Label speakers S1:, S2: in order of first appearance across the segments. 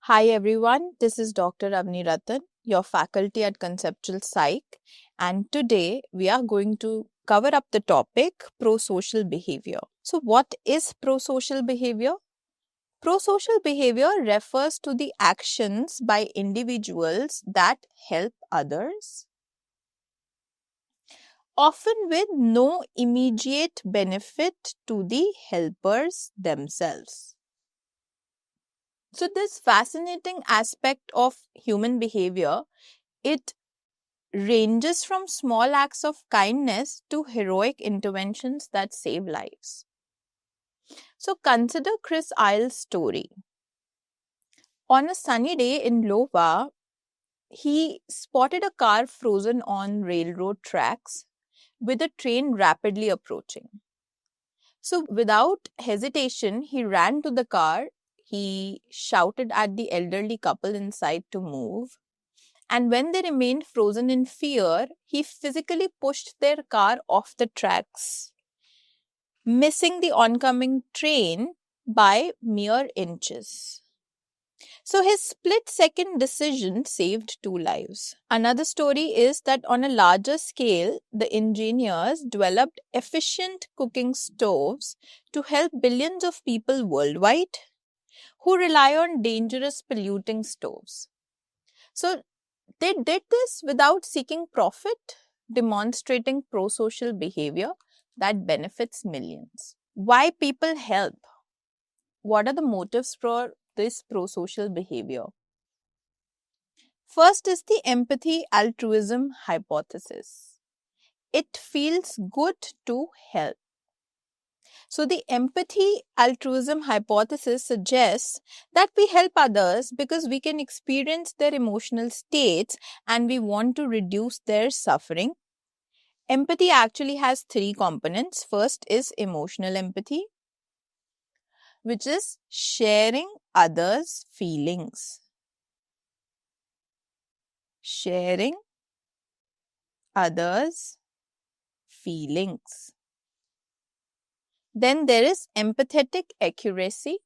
S1: Hi everyone, this is Dr. Avani Ratan, your faculty at Conceptual Psych, and today we are going to cover up the topic pro-social behavior. So what is pro-social behavior? Pro-social behavior refers to the actions by individuals that help others, often with no immediate benefit to the helpers themselves. So this fascinating aspect of human behavior, it ranges from small acts of kindness to heroic interventions that save lives. So consider Chris Isle's story. On a sunny day in Iowa, he spotted a car frozen on railroad tracks with a train rapidly approaching. So without hesitation, he ran to the car. He shouted at the elderly couple inside to move. And when they remained frozen in fear, he physically pushed their car off the tracks, missing the oncoming train by mere inches. So his split-second decision saved 2 lives. Another story is that on a larger scale, the engineers developed efficient cooking stoves to help billions of people worldwide who rely on dangerous polluting stoves. So they did this without seeking profit, demonstrating pro-social behavior that benefits millions. Why people help? What are the motives for this pro-social behavior? First is the Empathy-Altruism Hypothesis. It feels good to help. So the Empathy-Altruism Hypothesis suggests that we help others because we can experience their emotional states and we want to reduce their suffering. Empathy actually has 3 components. First is emotional empathy, which is sharing others' feelings. Sharing others' feelings. Then there is empathetic accuracy,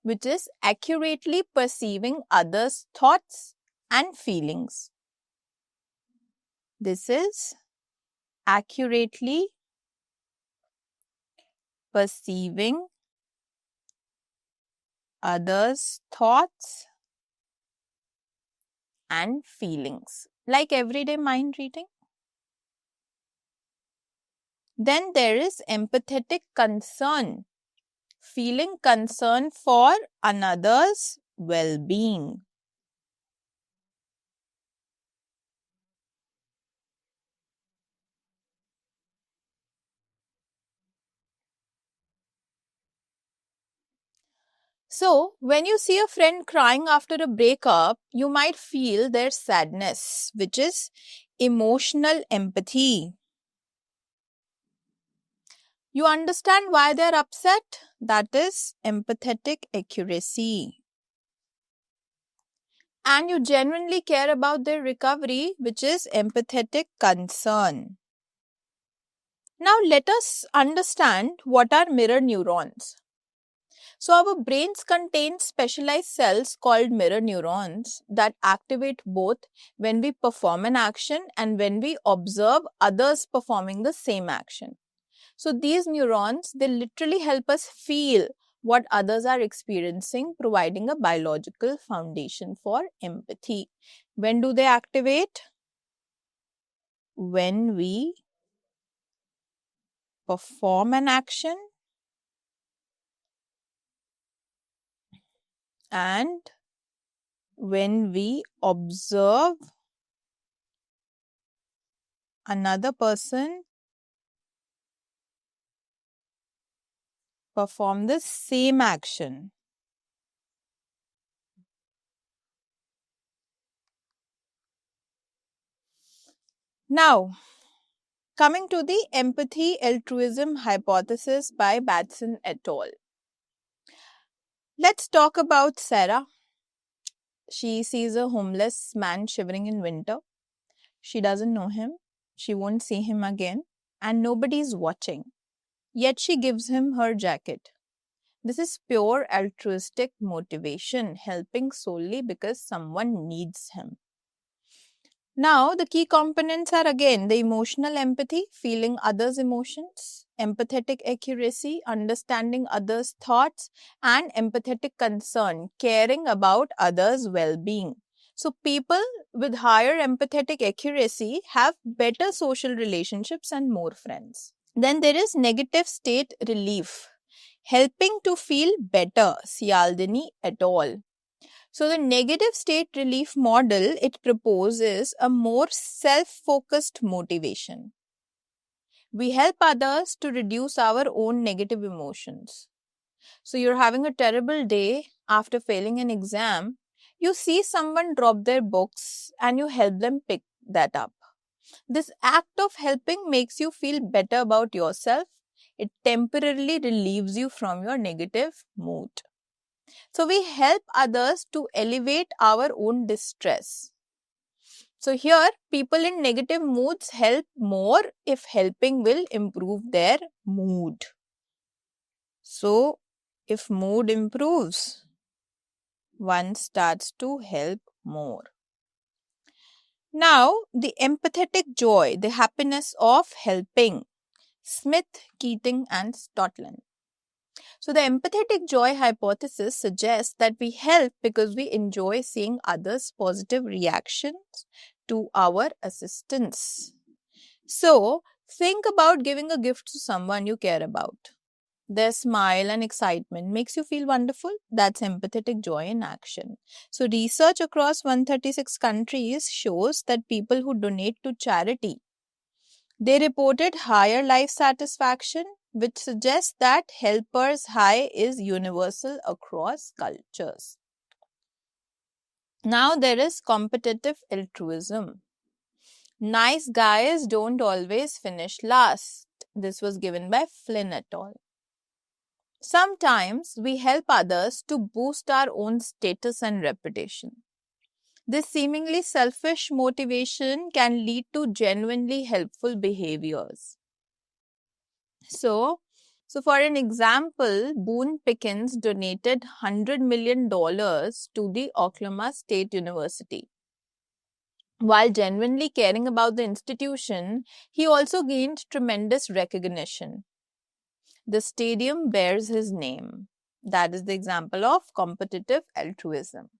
S1: which is accurately perceiving others' thoughts and feelings. This is accurately perceiving others' thoughts and feelings, like everyday mind reading. Then there is empathetic concern, feeling concern for another's well-being. So, when you see a friend crying after a breakup, you might feel their sadness, which is emotional empathy. You understand why they're upset? That is empathetic accuracy. And you genuinely care about their recovery, which is empathetic concern. Now, let us understand what are mirror neurons. So our brains contain specialized cells called mirror neurons that activate both when we perform an action and when we observe others performing the same action. So these neurons, they literally help us feel what others are experiencing, providing a biological foundation for empathy. When do they activate? When we perform an action and when we observe another person perform the same action. Now, coming to the Empathy-Altruism Hypothesis by Batson et al. Let's talk about Sarah. She sees a homeless man shivering in winter. She doesn't know him. She won't see him again. And nobody's watching. Yet she gives him her jacket. This is pure altruistic motivation, helping solely because someone needs him. Now, the key components are again the emotional empathy, feeling others' emotions, empathetic accuracy, understanding others' thoughts, and empathetic concern, caring about others' well being. So, people with higher empathetic accuracy have better social relationships and more friends. Then there is negative state relief, helping to feel better, Cialdini et al. So the negative state relief model, it proposes a more self-focused motivation. We help others to reduce our own negative emotions. So you're having a terrible day after failing an exam, you see someone drop their books and you help them pick that up. This act of helping makes you feel better about yourself. It temporarily relieves you from your negative mood. So we help others to elevate our own distress. So here, people in negative moods help more if helping will improve their mood. So if mood improves, one starts to help more. Now, the empathetic joy, the happiness of helping. Smith, Keating and Stotland. So the empathetic joy hypothesis suggests that we help because we enjoy seeing others' positive reactions to our assistance. So think about giving a gift to someone you care about. Their smile and excitement makes you feel wonderful. That's empathetic joy in action. So research across 136 countries shows that people who donate to charity, they reported higher life satisfaction, which suggests that helpers high is universal across cultures. Now there is competitive altruism. Nice guys don't always finish last. This was given by Flynn et al. Sometimes we help others to boost our own status and reputation. This seemingly selfish motivation can lead to genuinely helpful behaviors. So for an example, Boone Pickens donated $100 million to the Oklahoma State University. While genuinely caring about the institution, he also gained tremendous recognition. The stadium bears his name. That is the example of competitive altruism.